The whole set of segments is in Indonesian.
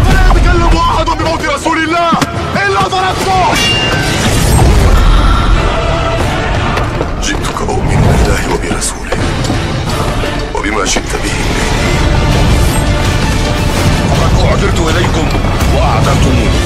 فلا يتكلم أحد بموت رسول الله إلا ضربته. جئتك أؤمن بالله وبرسوله وبما شئت به فقد أعذرت إليكم وأعذرتموني.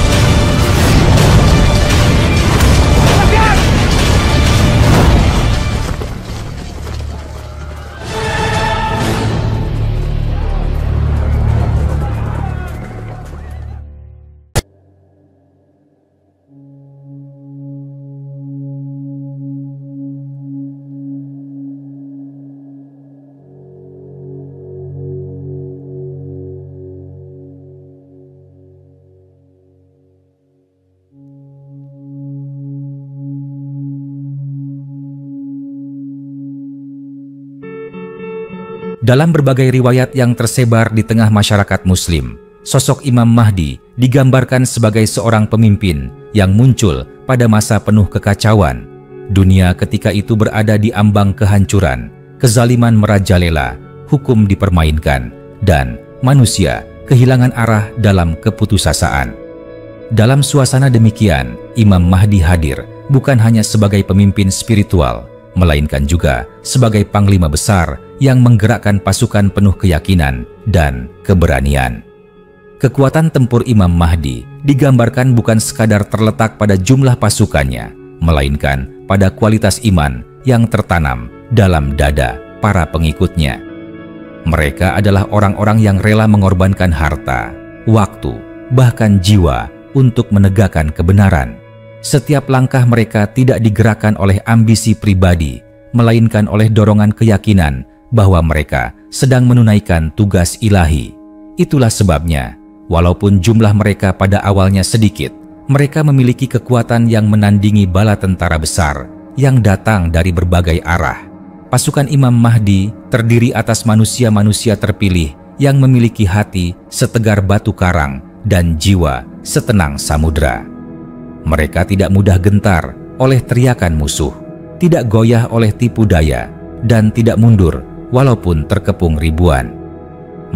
Dalam berbagai riwayat yang tersebar di tengah masyarakat Muslim, sosok Imam Mahdi digambarkan sebagai seorang pemimpin yang muncul pada masa penuh kekacauan. Dunia ketika itu berada di ambang kehancuran, kezaliman merajalela, hukum dipermainkan, dan manusia kehilangan arah dalam keputusasaan. Dalam suasana demikian, Imam Mahdi hadir bukan hanya sebagai pemimpin spiritual, melainkan juga sebagai panglima besar yang menggerakkan pasukan penuh keyakinan dan keberanian. Kekuatan tempur Imam Mahdi digambarkan bukan sekadar terletak pada jumlah pasukannya, melainkan pada kualitas iman yang tertanam dalam dada para pengikutnya. Mereka adalah orang-orang yang rela mengorbankan harta, waktu, bahkan jiwa untuk menegakkan kebenaran. Setiap langkah mereka tidak digerakkan oleh ambisi pribadi, melainkan oleh dorongan keyakinan bahwa mereka sedang menunaikan tugas ilahi. Itulah sebabnya, walaupun jumlah mereka pada awalnya sedikit, mereka memiliki kekuatan yang menandingi bala tentara besar yang datang dari berbagai arah. Pasukan Imam Mahdi terdiri atas manusia-manusia terpilih yang memiliki hati setegar batu karang dan jiwa setenang samudra. Mereka tidak mudah gentar oleh teriakan musuh, tidak goyah oleh tipu daya, dan tidak mundur walaupun terkepung ribuan.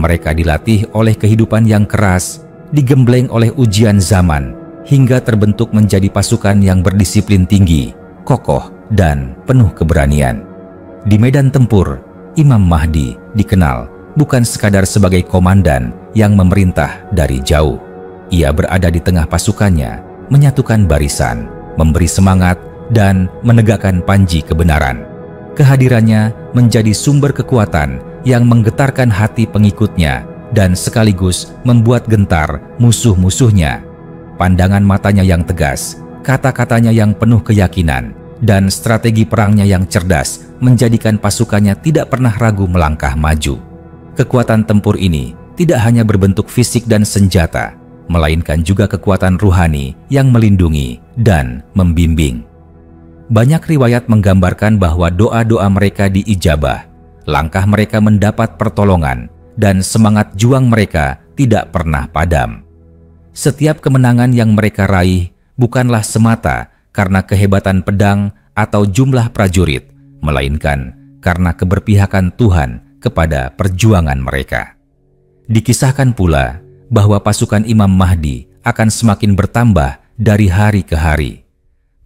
Mereka dilatih oleh kehidupan yang keras, digembleng oleh ujian zaman, hingga terbentuk menjadi pasukan yang berdisiplin tinggi, kokoh, dan penuh keberanian. Di medan tempur, Imam Mahdi dikenal bukan sekadar sebagai komandan yang memerintah dari jauh. Ia berada di tengah pasukannya, menyatukan barisan, memberi semangat, dan menegakkan panji kebenaran. Kehadirannya menjadi sumber kekuatan yang menggetarkan hati pengikutnya dan sekaligus membuat gentar musuh-musuhnya. Pandangan matanya yang tegas, kata-katanya yang penuh keyakinan, dan strategi perangnya yang cerdas menjadikan pasukannya tidak pernah ragu melangkah maju. Kekuatan tempur ini tidak hanya berbentuk fisik dan senjata, melainkan juga kekuatan ruhani yang melindungi dan membimbing. Banyak riwayat menggambarkan bahwa doa-doa mereka diijabah, langkah mereka mendapat pertolongan, dan semangat juang mereka tidak pernah padam. Setiap kemenangan yang mereka raih bukanlah semata karena kehebatan pedang atau jumlah prajurit, melainkan karena keberpihakan Tuhan kepada perjuangan mereka. Dikisahkan pula bahwa pasukan Imam Mahdi akan semakin bertambah dari hari ke hari.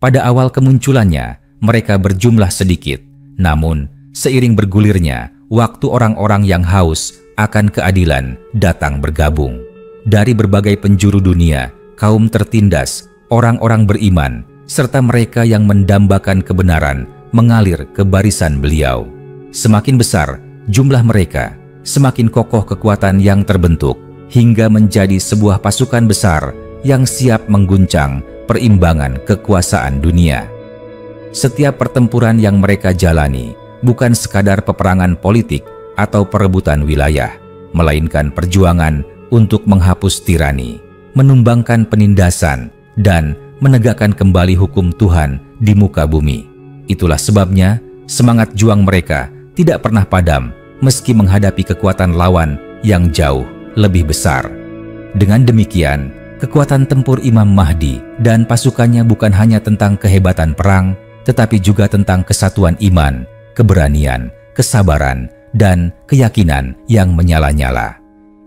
Pada awal kemunculannya, mereka berjumlah sedikit, namun seiring bergulirnya, waktu orang-orang yang haus akan keadilan datang bergabung. Dari berbagai penjuru dunia, kaum tertindas, orang-orang beriman, serta mereka yang mendambakan kebenaran mengalir ke barisan beliau. Semakin besar jumlah mereka, semakin kokoh kekuatan yang terbentuk, hingga menjadi sebuah pasukan besar yang siap mengguncang perimbangan kekuasaan dunia. Setiap pertempuran yang mereka jalani bukan sekadar peperangan politik atau perebutan wilayah, melainkan perjuangan untuk menghapus tirani, menumbangkan penindasan, dan menegakkan kembali hukum Tuhan di muka bumi. Itulah sebabnya semangat juang mereka tidak pernah padam meski menghadapi kekuatan lawan yang jauh lebih besar. Dengan demikian, kekuatan tempur Imam Mahdi dan pasukannya bukan hanya tentang kehebatan perang, tetapi juga tentang kesatuan iman, keberanian, kesabaran, dan keyakinan yang menyala-nyala.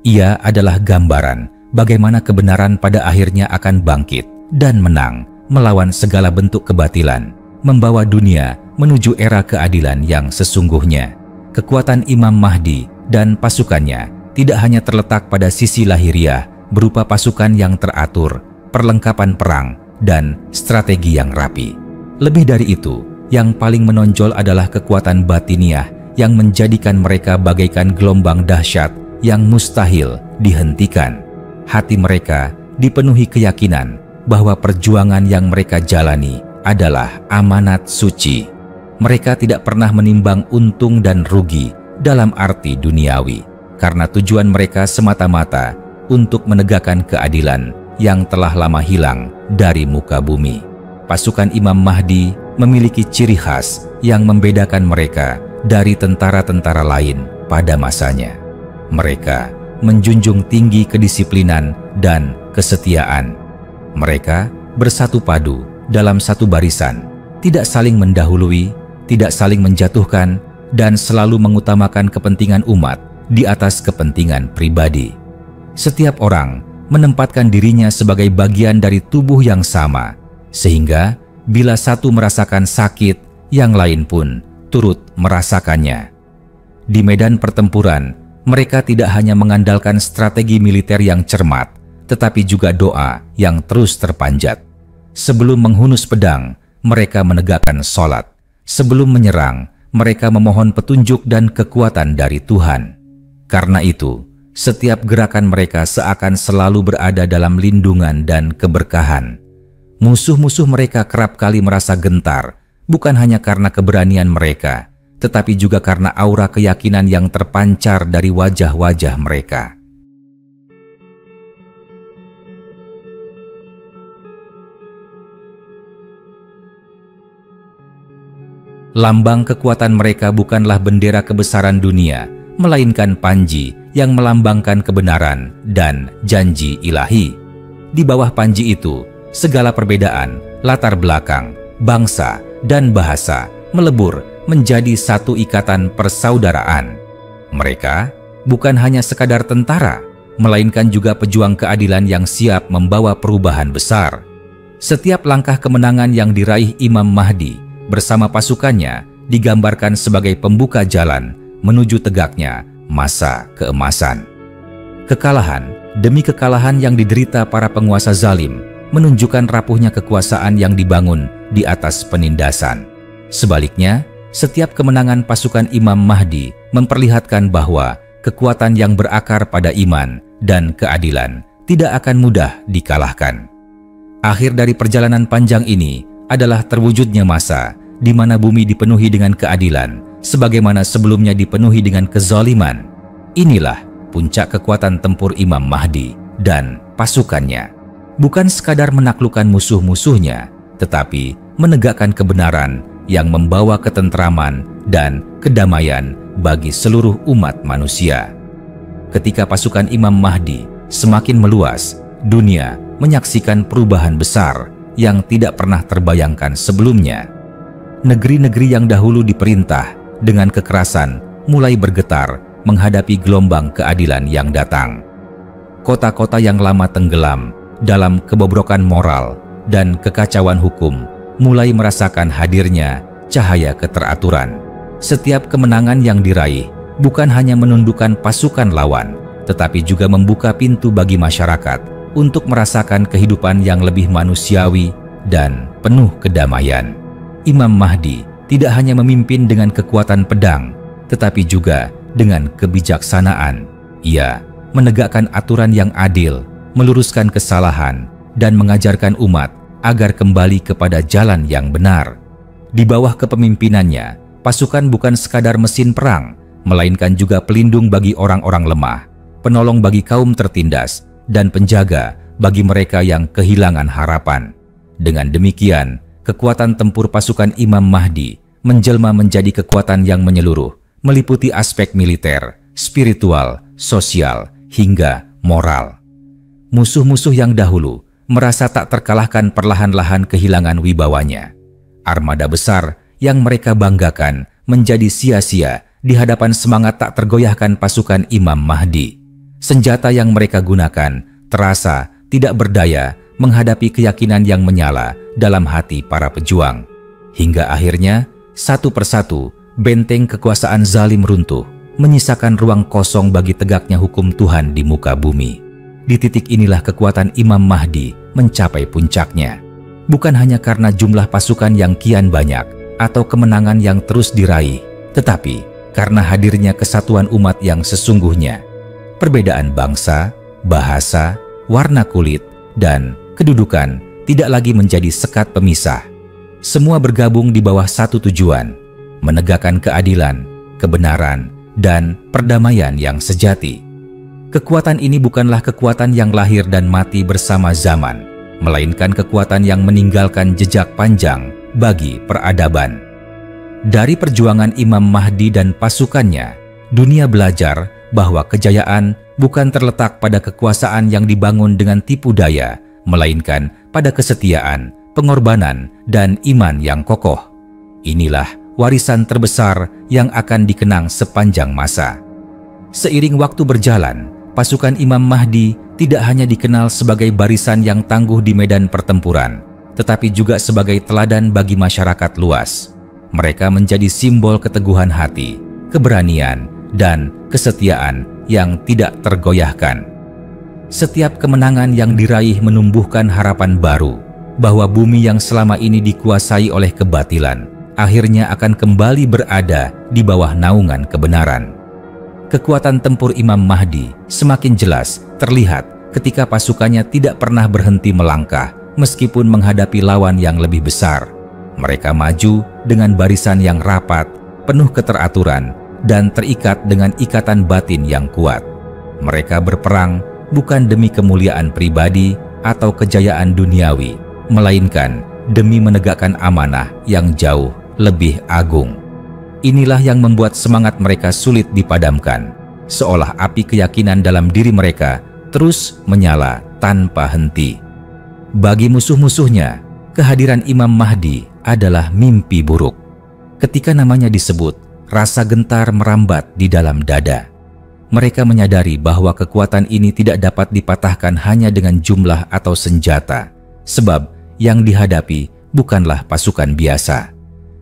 Ia adalah gambaran bagaimana kebenaran pada akhirnya akan bangkit dan menang melawan segala bentuk kebatilan, membawa dunia menuju era keadilan yang sesungguhnya. Kekuatan Imam Mahdi dan pasukannya tidak hanya terletak pada sisi lahiriah berupa pasukan yang teratur, perlengkapan perang, dan strategi yang rapi. Lebih dari itu, yang paling menonjol adalah kekuatan batiniah yang menjadikan mereka bagaikan gelombang dahsyat yang mustahil dihentikan. Hati mereka dipenuhi keyakinan bahwa perjuangan yang mereka jalani adalah amanat suci. Mereka tidak pernah menimbang untung dan rugi dalam arti duniawi, karena tujuan mereka semata-mata untuk menegakkan keadilan yang telah lama hilang dari muka bumi. Pasukan Imam Mahdi memiliki ciri khas yang membedakan mereka dari tentara-tentara lain pada masanya. Mereka menjunjung tinggi kedisiplinan dan kesetiaan. Mereka bersatu padu dalam satu barisan, tidak saling mendahului, tidak saling menjatuhkan, dan selalu mengutamakan kepentingan umat di atas kepentingan pribadi. Setiap orang menempatkan dirinya sebagai bagian dari tubuh yang sama, sehingga bila satu merasakan sakit, yang lain pun turut merasakannya. Di medan pertempuran, mereka tidak hanya mengandalkan strategi militer yang cermat, tetapi juga doa yang terus terpanjat. Sebelum menghunus pedang, mereka menegakkan sholat. Sebelum menyerang, mereka memohon petunjuk dan kekuatan dari Tuhan. Karena itu, setiap gerakan mereka seakan selalu berada dalam lindungan dan keberkahan. Musuh-musuh mereka kerap kali merasa gentar, bukan hanya karena keberanian mereka, tetapi juga karena aura keyakinan yang terpancar dari wajah-wajah mereka. Lambang kekuatan mereka bukanlah bendera kebesaran dunia, melainkan panji yang melambangkan kebenaran dan janji ilahi. Di bawah panji itu, segala perbedaan, latar belakang, bangsa, dan bahasa melebur menjadi satu ikatan persaudaraan. Mereka bukan hanya sekadar tentara, melainkan juga pejuang keadilan yang siap membawa perubahan besar. Setiap langkah kemenangan yang diraih Imam Mahdi bersama pasukannya digambarkan sebagai pembuka jalan menuju tegaknya masa keemasan. Kekalahan demi kekalahan yang diderita para penguasa zalim menunjukkan rapuhnya kekuasaan yang dibangun di atas penindasan. Sebaliknya, setiap kemenangan pasukan Imam Mahdi memperlihatkan bahwa kekuatan yang berakar pada iman dan keadilan tidak akan mudah dikalahkan. Akhir dari perjalanan panjang ini adalah terwujudnya masa di mana bumi dipenuhi dengan keadilan, sebagaimana sebelumnya dipenuhi dengan kezaliman. Inilah puncak kekuatan tempur Imam Mahdi dan pasukannya. Bukan sekadar menaklukkan musuh-musuhnya, tetapi menegakkan kebenaran yang membawa ketentraman dan kedamaian bagi seluruh umat manusia. Ketika pasukan Imam Mahdi semakin meluas, dunia menyaksikan perubahan besar yang tidak pernah terbayangkan sebelumnya. Negeri-negeri yang dahulu diperintah dengan kekerasan mulai bergetar menghadapi gelombang keadilan yang datang. Kota-kota yang lama tenggelam dalam kebobrokan moral dan kekacauan hukum mulai merasakan hadirnya cahaya keteraturan. Setiap kemenangan yang diraih bukan hanya menundukkan pasukan lawan, tetapi juga membuka pintu bagi masyarakat untuk merasakan kehidupan yang lebih manusiawi dan penuh kedamaian. Imam Mahdi tidak hanya memimpin dengan kekuatan pedang, tetapi juga dengan kebijaksanaan. Ia menegakkan aturan yang adil, meluruskan kesalahan, dan mengajarkan umat agar kembali kepada jalan yang benar. Di bawah kepemimpinannya, pasukan bukan sekadar mesin perang, melainkan juga pelindung bagi orang-orang lemah, penolong bagi kaum tertindas, dan penjaga bagi mereka yang kehilangan harapan. Dengan demikian, kekuatan tempur pasukan Imam Mahdi menjelma menjadi kekuatan yang menyeluruh, meliputi aspek militer, spiritual, sosial, hingga moral. Musuh-musuh yang dahulu merasa tak terkalahkan perlahan-lahan kehilangan wibawanya. Armada besar yang mereka banggakan menjadi sia-sia di hadapan semangat tak tergoyahkan pasukan Imam Mahdi. Senjata yang mereka gunakan terasa tidak berdaya menghadapi keyakinan yang menyala dalam hati para pejuang. Hingga akhirnya, satu persatu, benteng kekuasaan zalim runtuh, menyisakan ruang kosong bagi tegaknya hukum Tuhan di muka bumi. Di titik inilah kekuatan Imam Mahdi mencapai puncaknya. Bukan hanya karena jumlah pasukan yang kian banyak atau kemenangan yang terus diraih, tetapi karena hadirnya kesatuan umat yang sesungguhnya. Perbedaan bangsa, bahasa, warna kulit, dan kedudukan tidak lagi menjadi sekat pemisah. Semua bergabung di bawah satu tujuan, menegakkan keadilan, kebenaran, dan perdamaian yang sejati. Kekuatan ini bukanlah kekuatan yang lahir dan mati bersama zaman, melainkan kekuatan yang meninggalkan jejak panjang bagi peradaban. Dari perjuangan Imam Mahdi dan pasukannya, dunia belajar bahwa kejayaan bukan terletak pada kekuasaan yang dibangun dengan tipu daya, melainkan pada kesetiaan, pengorbanan, dan iman yang kokoh. Inilah warisan terbesar yang akan dikenang sepanjang masa. Seiring waktu berjalan, pasukan Imam Mahdi tidak hanya dikenal sebagai barisan yang tangguh di medan pertempuran, tetapi juga sebagai teladan bagi masyarakat luas. Mereka menjadi simbol keteguhan hati, keberanian, dan kesetiaan yang tidak tergoyahkan. Setiap kemenangan yang diraih menumbuhkan harapan baru bahwa bumi yang selama ini dikuasai oleh kebatilan akhirnya akan kembali berada di bawah naungan kebenaran. Kekuatan tempur Imam Mahdi semakin jelas terlihat ketika pasukannya tidak pernah berhenti melangkah meskipun menghadapi lawan yang lebih besar. Mereka maju dengan barisan yang rapat, penuh keteraturan, dan terikat dengan ikatan batin yang kuat. Mereka berperang bukan demi kemuliaan pribadi atau kejayaan duniawi, melainkan demi menegakkan amanah yang jauh lebih agung. Inilah yang membuat semangat mereka sulit dipadamkan, seolah api keyakinan dalam diri mereka terus menyala tanpa henti. Bagi musuh-musuhnya, kehadiran Imam Mahdi adalah mimpi buruk. Ketika namanya disebut, rasa gentar merambat di dalam dada. Mereka menyadari bahwa kekuatan ini tidak dapat dipatahkan hanya dengan jumlah atau senjata, sebab yang dihadapi bukanlah pasukan biasa.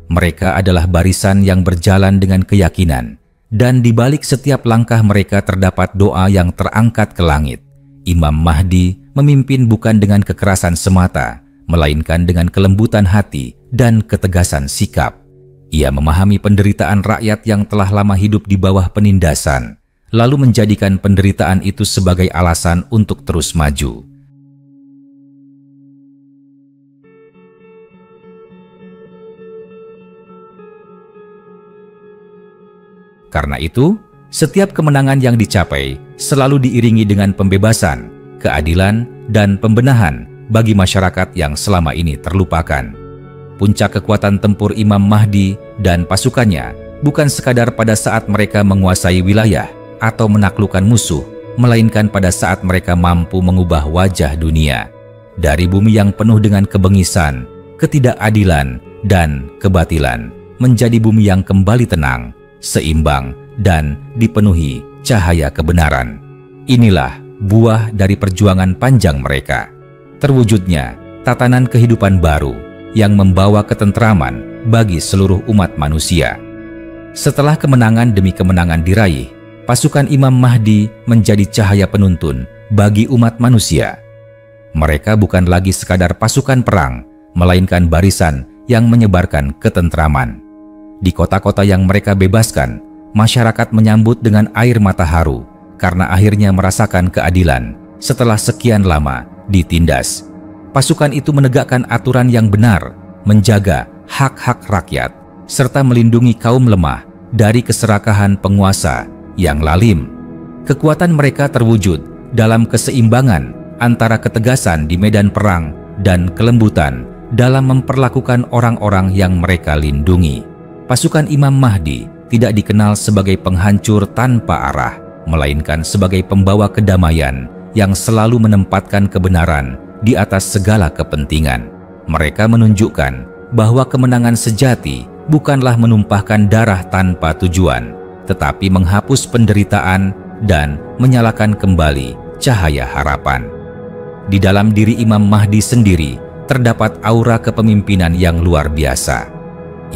Mereka adalah barisan yang berjalan dengan keyakinan, dan di balik setiap langkah mereka terdapat doa yang terangkat ke langit. Imam Mahdi memimpin bukan dengan kekerasan semata, melainkan dengan kelembutan hati dan ketegasan sikap. Ia memahami penderitaan rakyat yang telah lama hidup di bawah penindasan, lalu menjadikan penderitaan itu sebagai alasan untuk terus maju. Karena itu, setiap kemenangan yang dicapai selalu diiringi dengan pembebasan, keadilan, dan pembenahan bagi masyarakat yang selama ini terlupakan. Puncak kekuatan tempur Imam Mahdi dan pasukannya bukan sekadar pada saat mereka menguasai wilayah atau menaklukkan musuh, melainkan pada saat mereka mampu mengubah wajah dunia. Dari bumi yang penuh dengan kebengisan, ketidakadilan, dan kebatilan, menjadi bumi yang kembali tenang, seimbang, dan dipenuhi cahaya kebenaran. Inilah buah dari perjuangan panjang mereka. Terwujudnya tatanan kehidupan baru yang membawa ketentraman bagi seluruh umat manusia. Setelah kemenangan demi kemenangan diraih, pasukan Imam Mahdi menjadi cahaya penuntun bagi umat manusia. Mereka bukan lagi sekadar pasukan perang, melainkan barisan yang menyebarkan ketentraman. Di kota-kota yang mereka bebaskan, masyarakat menyambut dengan air mata haru karena akhirnya merasakan keadilan setelah sekian lama ditindas. Pasukan itu menegakkan aturan yang benar, menjaga hak-hak rakyat, serta melindungi kaum lemah dari keserakahan penguasa yang lalim. Kekuatan mereka terwujud dalam keseimbangan antara ketegasan di medan perang dan kelembutan dalam memperlakukan orang-orang yang mereka lindungi. Pasukan Imam Mahdi tidak dikenal sebagai penghancur tanpa arah, melainkan sebagai pembawa kedamaian yang selalu menempatkan kebenaran di atas segala kepentingan. Mereka menunjukkan bahwa kemenangan sejati bukanlah menumpahkan darah tanpa tujuan, tetapi menghapus penderitaan dan menyalakan kembali cahaya harapan. Di dalam diri Imam Mahdi sendiri terdapat aura kepemimpinan yang luar biasa.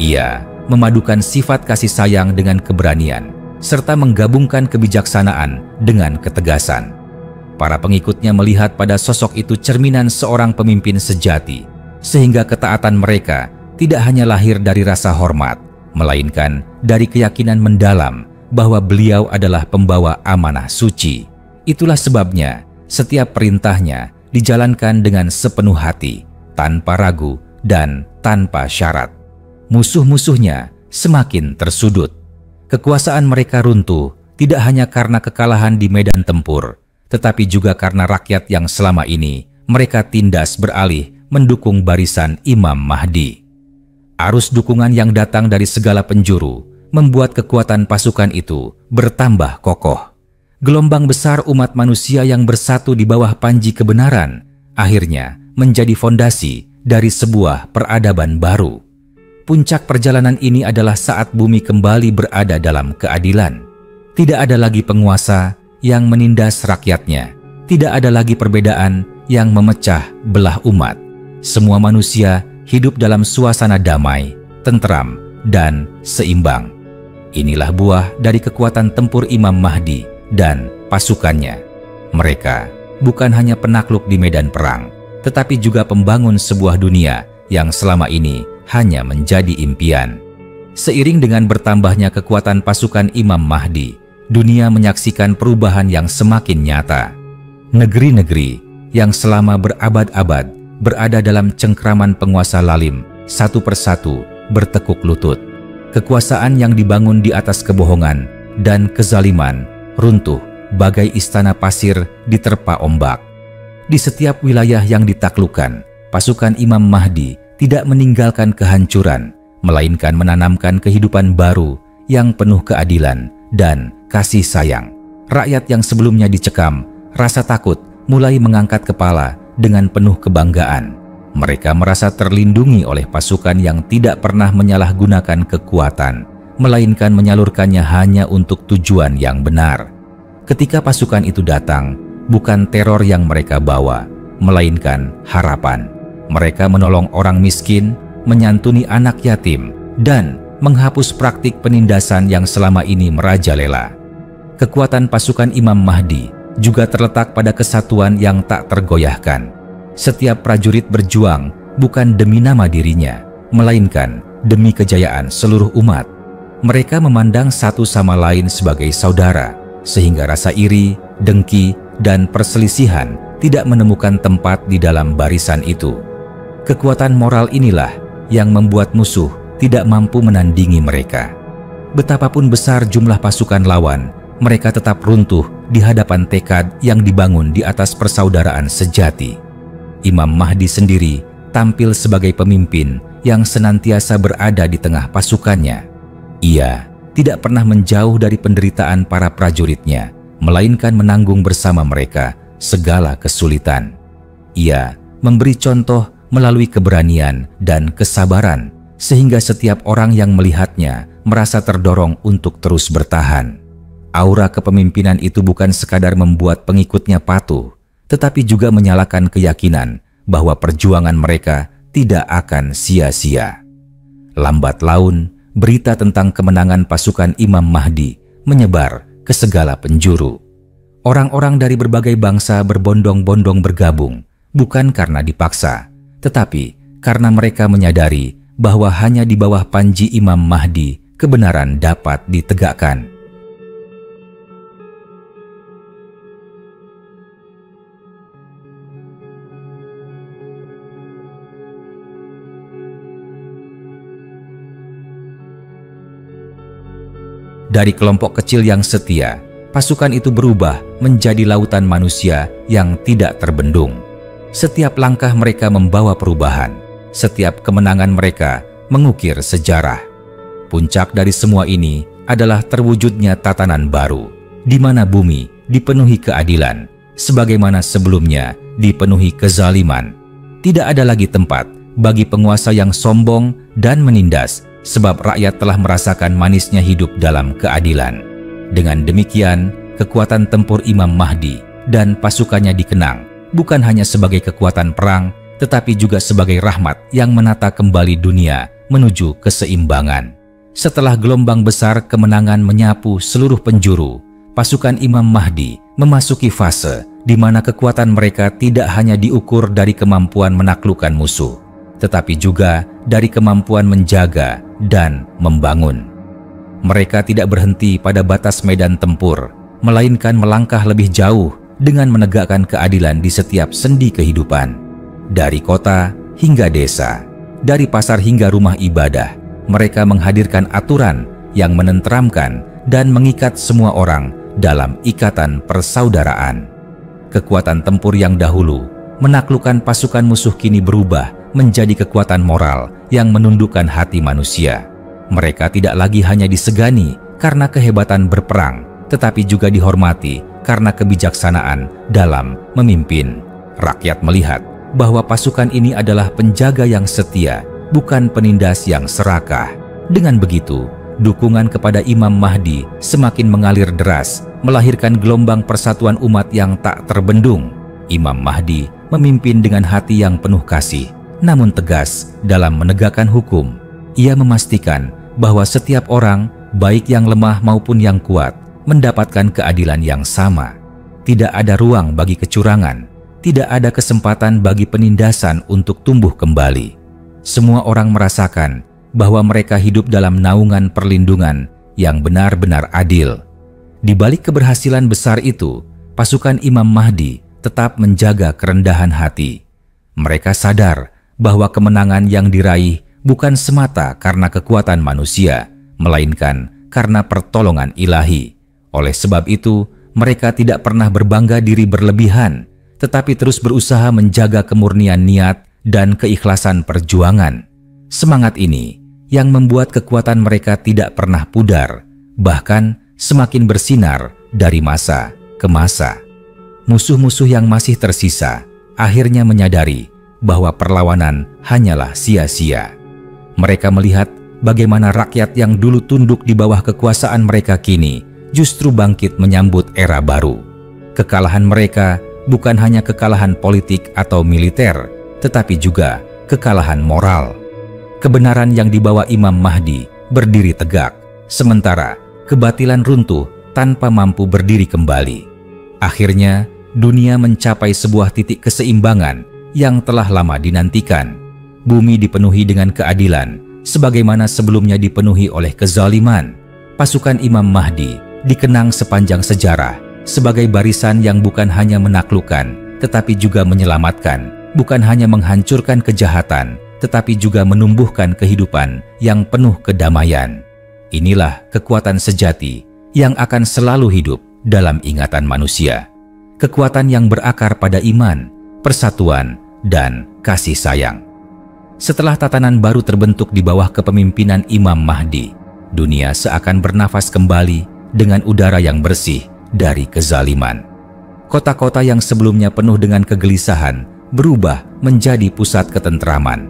Ia memadukan sifat kasih sayang dengan keberanian, serta menggabungkan kebijaksanaan dengan ketegasan. Para pengikutnya melihat pada sosok itu cerminan seorang pemimpin sejati, sehingga ketaatan mereka tidak hanya lahir dari rasa hormat, melainkan dari keyakinan mendalam bahwa beliau adalah pembawa amanah suci. Itulah sebabnya setiap perintahnya dijalankan dengan sepenuh hati, tanpa ragu dan tanpa syarat. Musuh-musuhnya semakin tersudut. Kekuasaan mereka runtuh tidak hanya karena kekalahan di medan tempur, tetapi juga karena rakyat yang selama ini mereka tindas beralih mendukung barisan Imam Mahdi. Arus dukungan yang datang dari segala penjuru membuat kekuatan pasukan itu bertambah kokoh. Gelombang besar umat manusia yang bersatu di bawah panji kebenaran akhirnya menjadi fondasi dari sebuah peradaban baru. Puncak perjalanan ini adalah saat bumi kembali berada dalam keadilan. Tidak ada lagi penguasa yang menindas rakyatnya. Tidak ada lagi perbedaan yang memecah belah umat. Semua manusia hidup dalam suasana damai, tentram, dan seimbang. Inilah buah dari kekuatan tempur Imam Mahdi dan pasukannya. Mereka bukan hanya penakluk di medan perang, tetapi juga pembangun sebuah dunia yang selama ini hanya menjadi impian. Seiring dengan bertambahnya kekuatan pasukan Imam Mahdi, dunia menyaksikan perubahan yang semakin nyata. Negeri-negeri yang selama berabad-abad berada dalam cengkraman penguasa lalim, satu persatu bertekuk lutut. Kekuasaan yang dibangun di atas kebohongan dan kezaliman runtuh bagai istana pasir diterpa ombak. Di setiap wilayah yang ditaklukkan, pasukan Imam Mahdi tidak meninggalkan kehancuran, melainkan menanamkan kehidupan baru yang penuh keadilan dan kasih sayang. Rakyat yang sebelumnya dicekam, rasa takut mulai mengangkat kepala dengan penuh kebanggaan. Mereka merasa terlindungi oleh pasukan yang tidak pernah menyalahgunakan kekuatan, melainkan menyalurkannya hanya untuk tujuan yang benar. Ketika pasukan itu datang, bukan teror yang mereka bawa, melainkan harapan. Mereka menolong orang miskin, menyantuni anak yatim, dan menghapus praktik penindasan yang selama ini merajalela. Kekuatan pasukan Imam Mahdi juga terletak pada kesatuan yang tak tergoyahkan. Setiap prajurit berjuang bukan demi nama dirinya, melainkan demi kejayaan seluruh umat. Mereka memandang satu sama lain sebagai saudara, sehingga rasa iri, dengki, dan perselisihan tidak menemukan tempat di dalam barisan itu. Kekuatan moral inilah yang membuat musuh tidak mampu menandingi mereka. Betapapun besar jumlah pasukan lawan, mereka tetap runtuh di hadapan tekad yang dibangun di atas persaudaraan sejati. Imam Mahdi sendiri tampil sebagai pemimpin yang senantiasa berada di tengah pasukannya. Ia tidak pernah menjauh dari penderitaan para prajuritnya, melainkan menanggung bersama mereka segala kesulitan. Ia memberi contoh melalui keberanian dan kesabaran, sehingga setiap orang yang melihatnya merasa terdorong untuk terus bertahan. Aura kepemimpinan itu bukan sekadar membuat pengikutnya patuh, tetapi juga menyalakan keyakinan bahwa perjuangan mereka tidak akan sia-sia. Lambat laun, berita tentang kemenangan pasukan Imam Mahdi menyebar ke segala penjuru. Orang-orang dari berbagai bangsa berbondong-bondong bergabung, bukan karena dipaksa, tetapi karena mereka menyadari bahwa hanya di bawah panji Imam Mahdi kebenaran dapat ditegakkan. Dari kelompok kecil yang setia, pasukan itu berubah menjadi lautan manusia yang tidak terbendung. Setiap langkah mereka membawa perubahan. Setiap kemenangan mereka mengukir sejarah. Puncak dari semua ini adalah terwujudnya tatanan baru, di mana bumi dipenuhi keadilan, sebagaimana sebelumnya dipenuhi kezaliman. Tidak ada lagi tempat bagi penguasa yang sombong dan menindas, sebab rakyat telah merasakan manisnya hidup dalam keadilan. Dengan demikian, kekuatan tempur Imam Mahdi dan pasukannya dikenang bukan hanya sebagai kekuatan perang, tetapi juga sebagai rahmat yang menata kembali dunia menuju keseimbangan. Setelah gelombang besar kemenangan menyapu seluruh penjuru, pasukan Imam Mahdi memasuki fase di mana kekuatan mereka tidak hanya diukur dari kemampuan menaklukkan musuh, tetapi juga dari kemampuan menjaga dan membangun. Mereka tidak berhenti pada batas medan tempur, melainkan melangkah lebih jauh dengan menegakkan keadilan di setiap sendi kehidupan. Dari kota hingga desa, dari pasar hingga rumah ibadah, mereka menghadirkan aturan yang menenteramkan dan mengikat semua orang dalam ikatan persaudaraan. Kekuatan tempur yang dahulu menaklukkan pasukan musuh kini berubah menjadi kekuatan moral yang menundukkan hati manusia. Mereka tidak lagi hanya disegani karena kehebatan berperang, tetapi juga dihormati karena kebijaksanaan dalam memimpin. Rakyat melihat bahwa pasukan ini adalah penjaga yang setia, bukan penindas yang serakah. Dengan begitu, dukungan kepada Imam Mahdi semakin mengalir deras, melahirkan gelombang persatuan umat yang tak terbendung. Imam Mahdi memimpin dengan hati yang penuh kasih, namun tegas dalam menegakkan hukum. Ia memastikan bahwa setiap orang, baik yang lemah maupun yang kuat, mendapatkan keadilan yang sama. Tidak ada ruang bagi kecurangan, tidak ada kesempatan bagi penindasan untuk tumbuh kembali. Semua orang merasakan bahwa mereka hidup dalam naungan perlindungan yang benar-benar adil. Di balik keberhasilan besar itu, pasukan Imam Mahdi tetap menjaga kerendahan hati. Mereka sadar bahwa kemenangan yang diraih bukan semata karena kekuatan manusia, melainkan karena pertolongan ilahi. Oleh sebab itu, mereka tidak pernah berbangga diri berlebihan, tetapi terus berusaha menjaga kemurnian niat dan keikhlasan perjuangan. Semangat ini yang membuat kekuatan mereka tidak pernah pudar, bahkan semakin bersinar dari masa ke masa. Musuh-musuh yang masih tersisa akhirnya menyadari bahwa perlawanan hanyalah sia-sia. Mereka melihat bagaimana rakyat yang dulu tunduk di bawah kekuasaan mereka kini justru bangkit menyambut era baru. Kekalahan mereka bukan hanya kekalahan politik atau militer, tetapi juga kekalahan moral. Kebenaran yang dibawa Imam Mahdi berdiri tegak, sementara kebatilan runtuh tanpa mampu berdiri kembali. Akhirnya, dunia mencapai sebuah titik keseimbangan yang telah lama dinantikan. Bumi dipenuhi dengan keadilan, sebagaimana sebelumnya dipenuhi oleh kezaliman. Pasukan Imam Mahdi dikenang sepanjang sejarah sebagai barisan yang bukan hanya menaklukkan, tetapi juga menyelamatkan, bukan hanya menghancurkan kejahatan, tetapi juga menumbuhkan kehidupan yang penuh kedamaian. Inilah kekuatan sejati yang akan selalu hidup dalam ingatan manusia. Kekuatan yang berakar pada iman, persatuan, dan kasih sayang. Setelah tatanan baru terbentuk di bawah kepemimpinan Imam Mahdi, dunia seakan bernafas kembali dengan udara yang bersih dari kezaliman. Kota-kota yang sebelumnya penuh dengan kegelisahan berubah menjadi pusat ketentraman.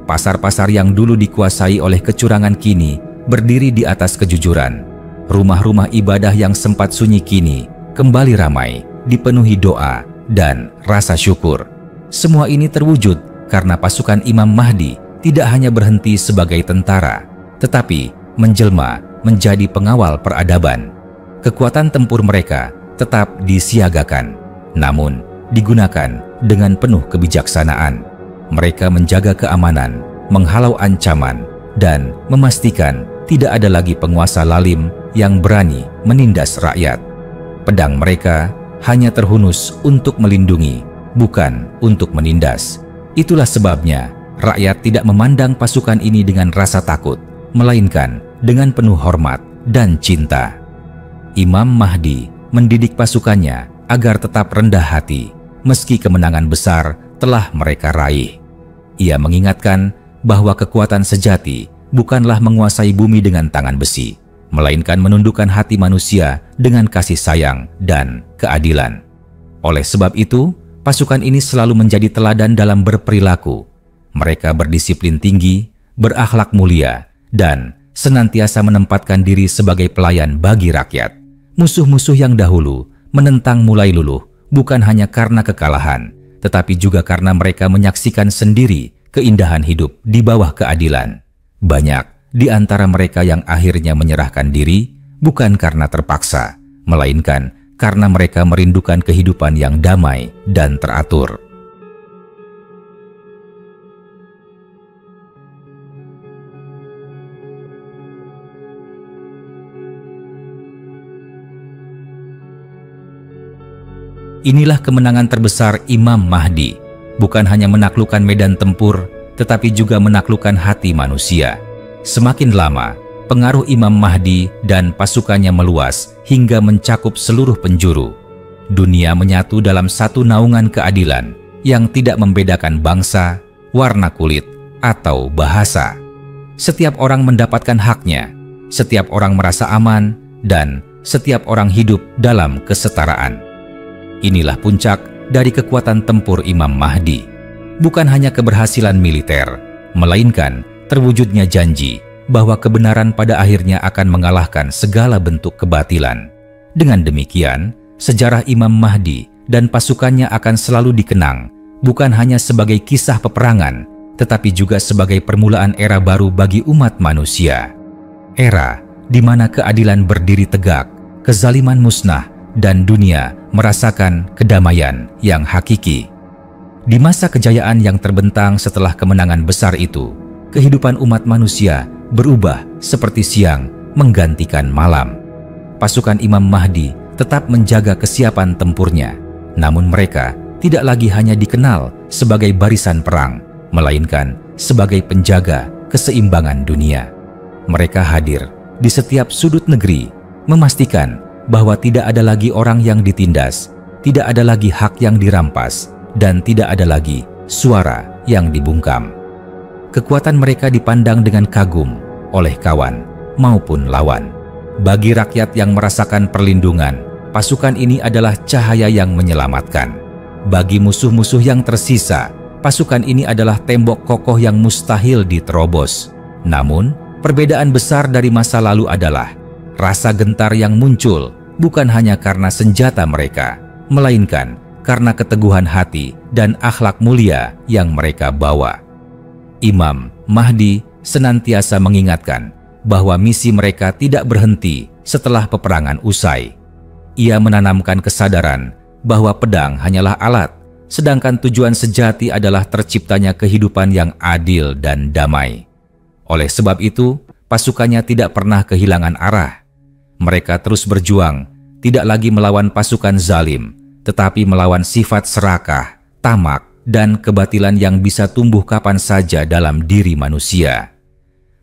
Pasar-pasar yang dulu dikuasai oleh kecurangan kini berdiri di atas kejujuran. Rumah-rumah ibadah yang sempat sunyi kini kembali ramai, dipenuhi doa dan rasa syukur. Semua ini terwujud karena pasukan Imam Mahdi tidak hanya berhenti sebagai tentara, tetapi menjelma menjadi pengawal peradaban. Kekuatan tempur mereka tetap disiagakan, namun digunakan dengan penuh kebijaksanaan. Mereka menjaga keamanan, menghalau ancaman, dan memastikan tidak ada lagi penguasa lalim yang berani menindas rakyat. Pedang mereka hanya terhunus untuk melindungi, bukan untuk menindas. Itulah sebabnya rakyat tidak memandang pasukan ini dengan rasa takut, melainkan dengan penuh hormat dan cinta. Imam Mahdi mendidik pasukannya agar tetap rendah hati, meski kemenangan besar telah mereka raih. Ia mengingatkan bahwa kekuatan sejati bukanlah menguasai bumi dengan tangan besi, melainkan menundukkan hati manusia dengan kasih sayang dan keadilan. Oleh sebab itu, pasukan ini selalu menjadi teladan dalam berperilaku. Mereka berdisiplin tinggi, berakhlak mulia, dan senantiasa menempatkan diri sebagai pelayan bagi rakyat. Musuh-musuh yang dahulu menentang mulai luluh bukan hanya karena kekalahan, tetapi juga karena mereka menyaksikan sendiri keindahan hidup di bawah keadilan. Banyak di antara mereka yang akhirnya menyerahkan diri bukan karena terpaksa, melainkan karena mereka merindukan kehidupan yang damai dan teratur. Inilah kemenangan terbesar Imam Mahdi, bukan hanya menaklukkan medan tempur, tetapi juga menaklukkan hati manusia. Semakin lama, pengaruh Imam Mahdi dan pasukannya meluas hingga mencakup seluruh penjuru. Dunia menyatu dalam satu naungan keadilan yang tidak membedakan bangsa, warna kulit, atau bahasa. Setiap orang mendapatkan haknya, setiap orang merasa aman, dan setiap orang hidup dalam kesetaraan. Inilah puncak dari kekuatan tempur Imam Mahdi. Bukan hanya keberhasilan militer, melainkan terwujudnya janji bahwa kebenaran pada akhirnya akan mengalahkan segala bentuk kebatilan. Dengan demikian, sejarah Imam Mahdi dan pasukannya akan selalu dikenang, bukan hanya sebagai kisah peperangan, tetapi juga sebagai permulaan era baru bagi umat manusia. Era di mana keadilan berdiri tegak, kezaliman musnah, dan dunia merasakan kedamaian yang hakiki. Di masa kejayaan yang terbentang setelah kemenangan besar itu, kehidupan umat manusia berubah seperti siang menggantikan malam. Pasukan Imam Mahdi tetap menjaga kesiapan tempurnya, namun mereka tidak lagi hanya dikenal sebagai barisan perang, melainkan sebagai penjaga keseimbangan dunia. Mereka hadir di setiap sudut negeri, memastikan bahwa tidak ada lagi orang yang ditindas, tidak ada lagi hak yang dirampas, dan tidak ada lagi suara yang dibungkam. Kekuatan mereka dipandang dengan kagum oleh kawan maupun lawan. Bagi rakyat yang merasakan perlindungan, pasukan ini adalah cahaya yang menyelamatkan. Bagi musuh-musuh yang tersisa, pasukan ini adalah tembok kokoh yang mustahil diterobos. Namun, perbedaan besar dari masa lalu adalah rasa gentar yang muncul bukan hanya karena senjata mereka, melainkan karena keteguhan hati dan akhlak mulia yang mereka bawa. Imam Mahdi senantiasa mengingatkan bahwa misi mereka tidak berhenti setelah peperangan usai. Ia menanamkan kesadaran bahwa pedang hanyalah alat, sedangkan tujuan sejati adalah terciptanya kehidupan yang adil dan damai. Oleh sebab itu, pasukannya tidak pernah kehilangan arah. Mereka terus berjuang, tidak lagi melawan pasukan zalim, tetapi melawan sifat serakah, tamak, dan kebatilan yang bisa tumbuh kapan saja dalam diri manusia.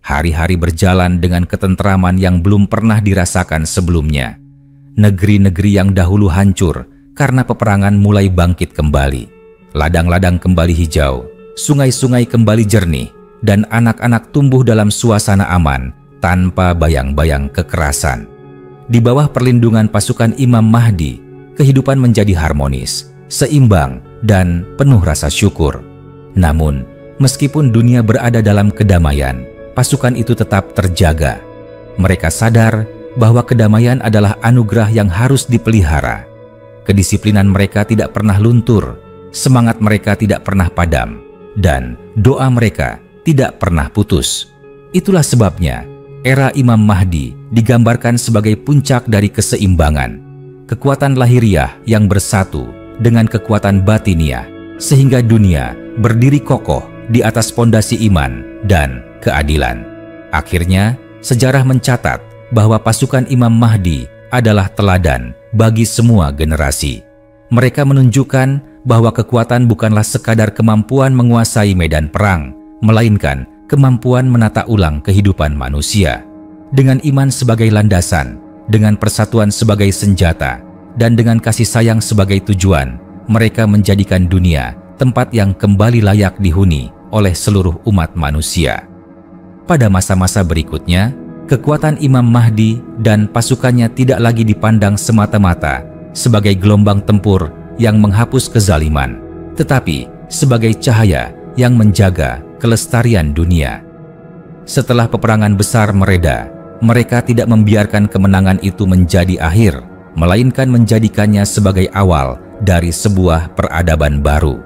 Hari-hari berjalan dengan ketentraman yang belum pernah dirasakan sebelumnya. Negeri-negeri yang dahulu hancur karena peperangan mulai bangkit kembali. Ladang-ladang kembali hijau, sungai-sungai kembali jernih, dan anak-anak tumbuh dalam suasana aman tanpa bayang-bayang kekerasan. Di bawah perlindungan pasukan Imam Mahdi, kehidupan menjadi harmonis, seimbang, dan penuh rasa syukur. Namun, meskipun dunia berada dalam kedamaian, pasukan itu tetap terjaga. Mereka sadar bahwa kedamaian adalah anugerah yang harus dipelihara. Kedisiplinan mereka tidak pernah luntur, semangat mereka tidak pernah padam, dan doa mereka tidak pernah putus. Itulah sebabnya era Imam Mahdi digambarkan sebagai puncak dari keseimbangan, kekuatan lahiriah yang bersatu dengan kekuatan batiniah, sehingga dunia berdiri kokoh di atas pondasi iman dan keadilan. Akhirnya, sejarah mencatat bahwa pasukan Imam Mahdi adalah teladan bagi semua generasi. Mereka menunjukkan bahwa kekuatan bukanlah sekadar kemampuan menguasai medan perang, melainkan kemampuan menata ulang kehidupan manusia. Dengan iman sebagai landasan, dengan persatuan sebagai senjata, dan dengan kasih sayang sebagai tujuan, mereka menjadikan dunia tempat yang kembali layak dihuni oleh seluruh umat manusia. Pada masa-masa berikutnya, kekuatan Imam Mahdi dan pasukannya tidak lagi dipandang semata-mata sebagai gelombang tempur yang menghapus kezaliman, tetapi sebagai cahaya yang menjaga kelestarian dunia. Setelah peperangan besar mereda, mereka tidak membiarkan kemenangan itu menjadi akhir, melainkan menjadikannya sebagai awal dari sebuah peradaban baru.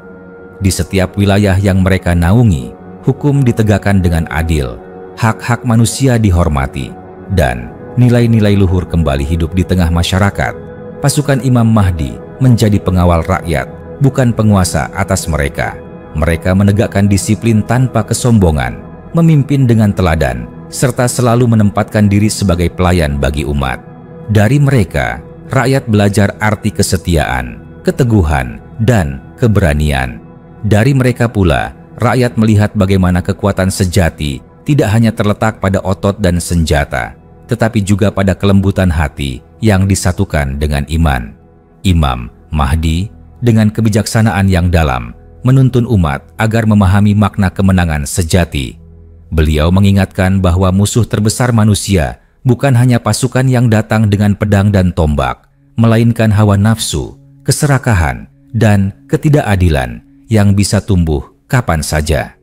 Di setiap wilayah yang mereka naungi, hukum ditegakkan dengan adil, hak-hak manusia dihormati, dan nilai-nilai luhur kembali hidup di tengah masyarakat. Pasukan Imam Mahdi menjadi pengawal rakyat, bukan penguasa atas mereka. Mereka menegakkan disiplin tanpa kesombongan, memimpin dengan teladan, serta selalu menempatkan diri sebagai pelayan bagi umat. Dari mereka, rakyat belajar arti kesetiaan, keteguhan, dan keberanian. Dari mereka pula, rakyat melihat bagaimana kekuatan sejati tidak hanya terletak pada otot dan senjata, tetapi juga pada kelembutan hati yang disatukan dengan iman. Imam Mahdi dengan kebijaksanaan yang dalam menuntun umat agar memahami makna kemenangan sejati. Beliau mengingatkan bahwa musuh terbesar manusia bukan hanya pasukan yang datang dengan pedang dan tombak, melainkan hawa nafsu, keserakahan, dan ketidakadilan yang bisa tumbuh kapan saja.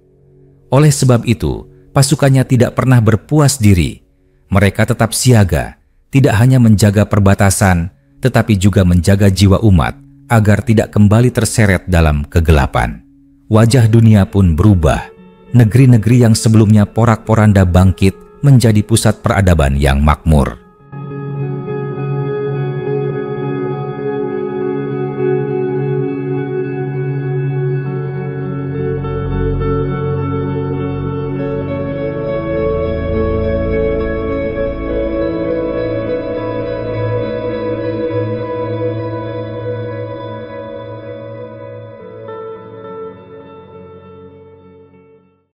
Oleh sebab itu, pasukannya tidak pernah berpuas diri. Mereka tetap siaga, tidak hanya menjaga perbatasan, tetapi juga menjaga jiwa umat agar tidak kembali terseret dalam kegelapan. Wajah dunia pun berubah. Negeri-negeri yang sebelumnya porak-poranda bangkit menjadi pusat peradaban yang makmur.